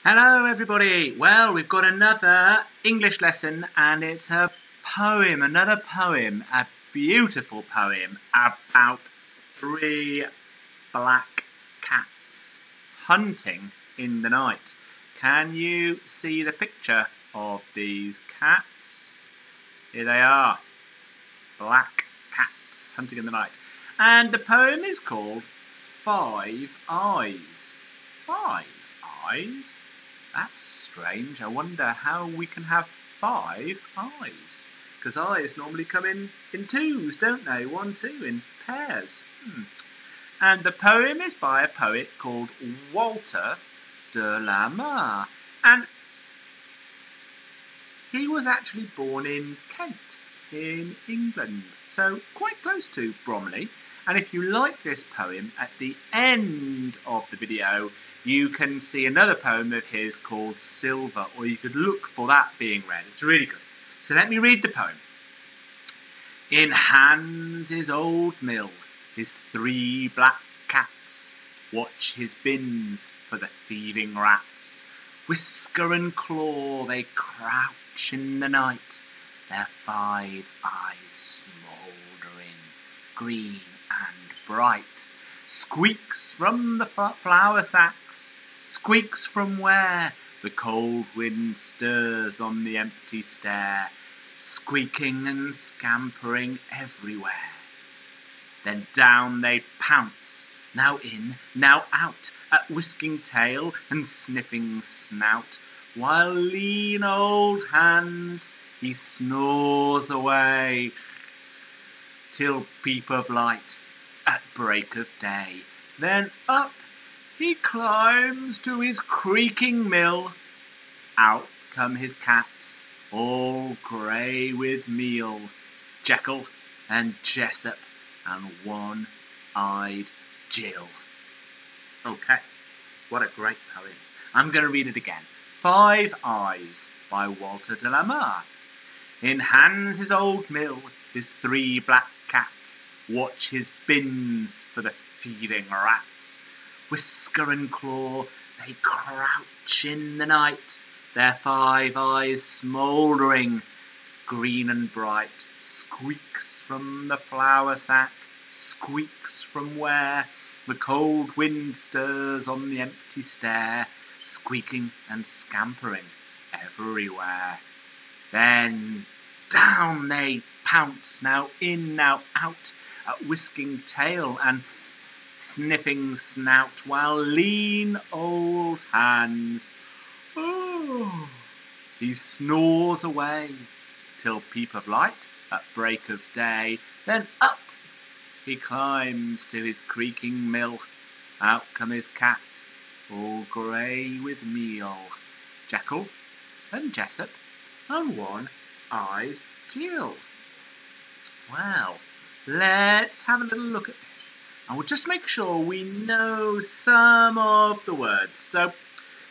Hello everybody! Well, we've got another English lesson and it's a poem, another poem, a beautiful poem about three black cats hunting in the night. Can you see the picture of these cats? Here they are, black cats hunting in the night. And the poem is called Five Eyes. Five eyes? That's strange. I wonder how we can have 5 eyes. Because eyes normally come in twos, don't they? 1, 2, in pairs. And the poem is by a poet called Walter de la Mare. And he was actually born in Kent, in England. So quite close to Bromley. And if you like this poem, at the end of the video, you can see another poem of his called Silver, or you could look for that being read. It's really good. So let me read the poem. In Hans his old mill, his 3 black cats watch his bins for the thieving rats. Whisker and claw they crouch in the night, their 5 eyes smouldering, green and bright. Squeaks from the flour sacks, squeaks from where the cold wind stirs on the empty stair, squeaking and scampering everywhere. Then down they pounce, now in, now out, at whisking tail and sniffing snout, while lean old Hans, he snores away, till peep of light at break of day. Then up he climbs to his creaking mill. Out come his cats, all grey with meal, Jekyll and Jessup and one-eyed Jill. Okay, what a great poem. I'm going to read it again. 5 Eyes by Walter de la Mare. In Hans his old mill, his 3 black cats watch his bins for the thieving rats. Whisker and claw they crouch in the night, their 5 eyes smouldering, green and bright. Squeaks from the flour sack, squeaks from where the cold wind stirs on the empty stair, squeaking and scampering everywhere. Then down they pounce, now in, now out, at whisking tail and sniffing snout, while lean old Hans, he snores away, till peep of light at break of day. Then up he climbs to his creaking mill. Out come his cats, all grey with meal, Jekyll and Jessup and one-eyed Jill. Well, let's have a little look at this. And we'll just make sure we know some of the words. So,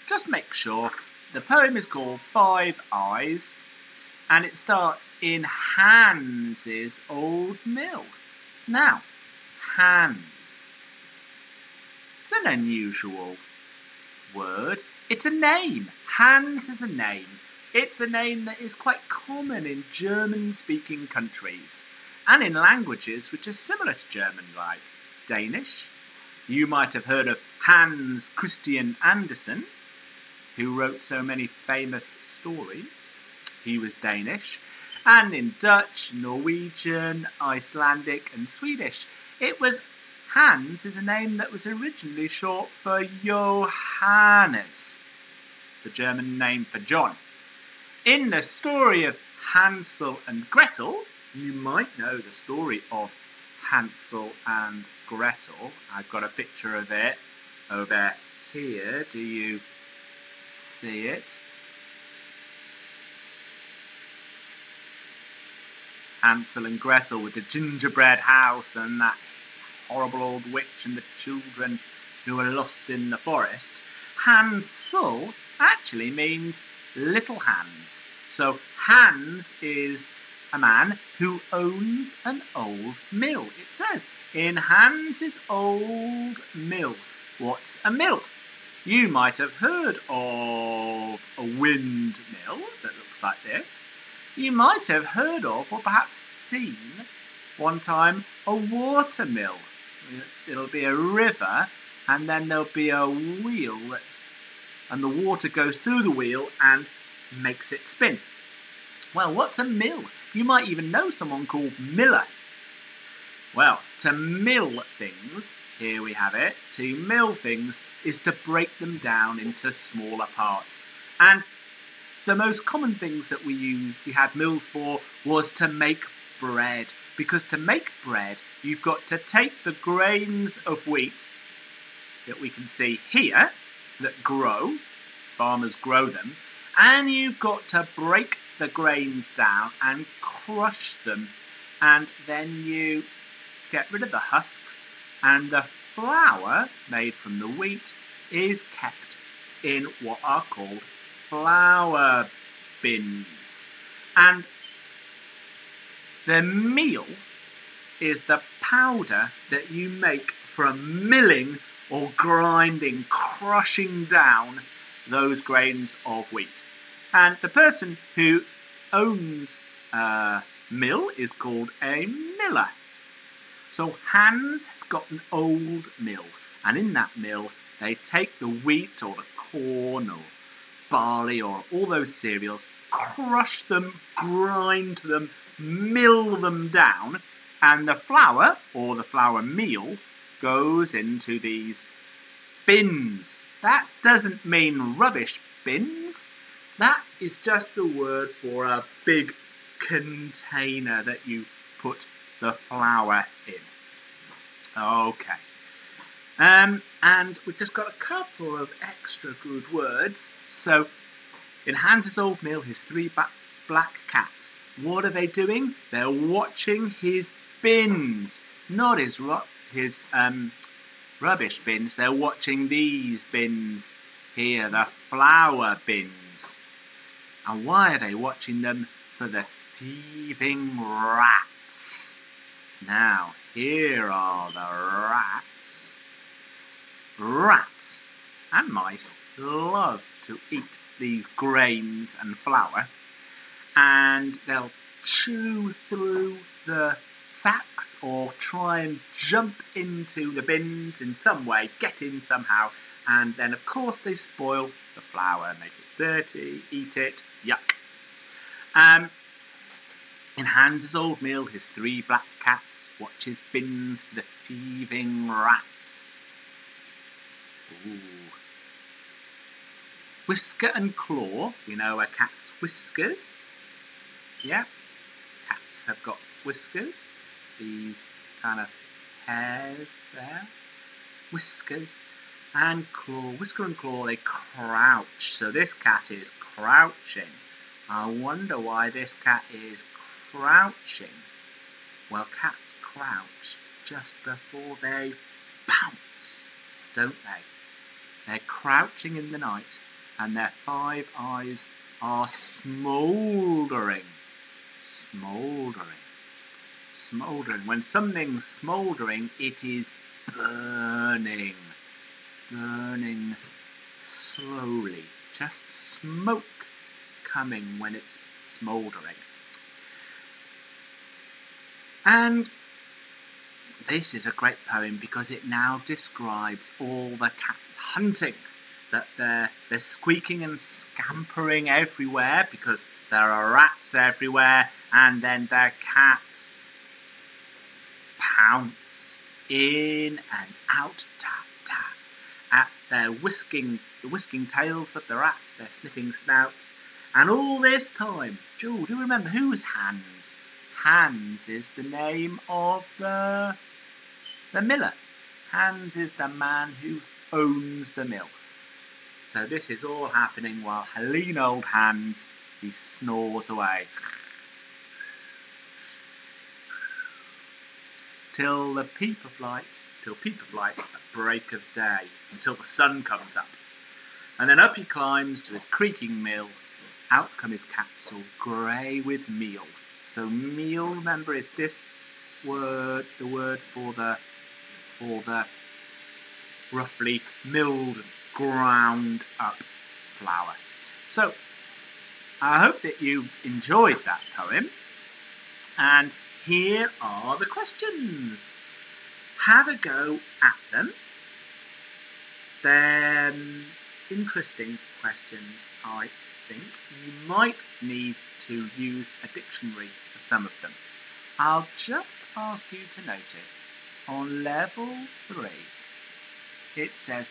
just make sure the poem is called 5 Eyes, and it starts in Hans's old mill. Now, Hans. It's an unusual word. It's a name. Hans is a name. It's a name that is quite common in German-speaking countries and in languages which are similar to German, like Danish. You might have heard of Hans Christian Andersen, who wrote so many famous stories. He was Danish. And in Dutch, Norwegian, Icelandic and Swedish, it was Hans is a name that was originally short for Johannes, the German name for John. In the story of Hansel and Gretel, you might know the story of Hansel and Gretel. I've got a picture of it over here. Do you see it? Hansel and Gretel with the gingerbread house and that horrible old witch and the children who are lost in the forest. Hansel actually means little Hans. So Hans is a man who owns an old mill. It says, in Hans's old mill. What's a mill? You might have heard of a windmill that looks like this. You might have heard of, or perhaps seen, one time, a watermill. It'll be a river, and then there'll be a wheel and the water goes through the wheel and makes it spin. Well, what's a mill? You might even know someone called Miller. Well, to mill things, here we have it, to mill things is to break them down into smaller parts. And the most common things that we had mills for, was to make bread. Because to make bread, you've got to take the grains of wheat that we can see here, that grow, farmers grow them, and you've got to break the grains down and crush them, and then you get rid of the husks, and the flour made from the wheat is kept in what are called flour bins. And the meal is the powder that you make from milling or grinding, crushing down those grains of wheat. And the person who owns a mill is called a miller. So Hans has got an old mill, and in that mill they take the wheat or the corn or barley or all those cereals, crush them, grind them, mill them down, and the flour or the flour meal goes into these bins. That doesn't mean rubbish bins. That is just the word for a big container that you put the flour in. Okay. And we've just got a couple of extra good words. So, in Hans's old mill, his three black cats. What are they doing? They're watching his bins, not his rubbish bins. They're watching these bins here, the flour bins. And why are they watching them? For the thieving rats. Now, here are the rats. Rats and mice love to eat these grains and flour, and they'll chew through the sacks or try and jump into the bins in some way, get in somehow, and then of course they spoil the flour, make it dirty, eat it, yuck. In Hans's old mill, his three black cats watch his bins for the thieving rats. Ooh. Whisker and claw, we know a cat's whiskers. Yeah, cats have got whiskers, these kind of hairs there. Whiskers and claw, whisker and claw, they crouch. So this cat is crouching. I wonder why this cat is crouching. Well, cats crouch just before they pounce, don't they? They're crouching in the night, and their 5 eyes are smouldering. Smouldering. Smouldering. When something's smouldering, it is burning. Burning slowly. Just smoke coming when it's smouldering. And this is a great poem because it now describes all the cats hunting. That they're squeaking and scampering everywhere because there are rats everywhere, and then the cats pounce in and out, at the whisking tails of the rats, their sniffing snouts, and all this time, Jules, do you remember who's Hans? Hans is the name of the miller. Hans is the man who owns the mill. So this is all happening while lean old Hans, he snores away. Till peep of light, at break of day, until the sun comes up. And then up he climbs to his creaking mill. Out come his caps all grey with meal. So meal, remember, is this word, the word for the roughly milled ground up flour. So I hope that you enjoyed that poem, and here are the questions. Have a go at them. They're interesting questions, I think. You might need to use a dictionary for some of them. I'll just ask you to notice on level 3 it says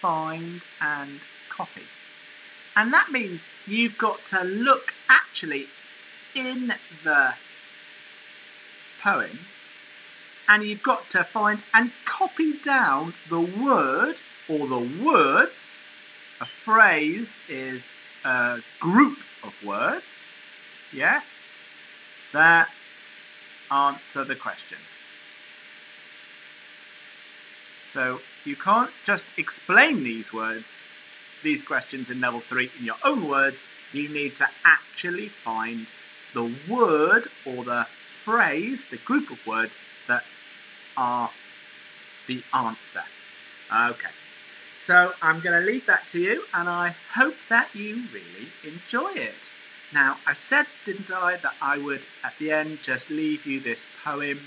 find and copy. And that means you've got to look actually in the poem and you've got to find and copy down the word or the words. A phrase is a group of words, yes, that answer the question. So you can't just explain these questions in level 3 in your own words. You need to actually find the word or the phrase, the group of words that are the answer. Okay, so I'm going to leave that to you, and I hope that you really enjoy it. Now, I said, didn't I, that I would, at the end, just leave you this poem.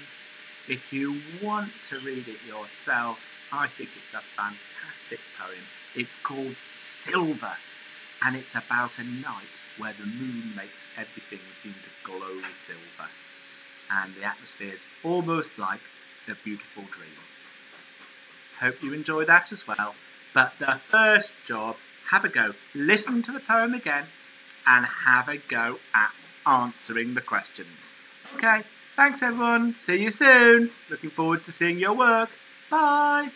If you want to read it yourself, I think it's a fantastic poem. It's called Silver, and it's about a night where the moon makes everything seem to glow silver, and the atmosphere is almost like a beautiful dream. Hope you enjoy that as well. But the first job, have a go. Listen to the poem again and have a go at answering the questions. Okay, thanks everyone. See you soon. Looking forward to seeing your work. Bye.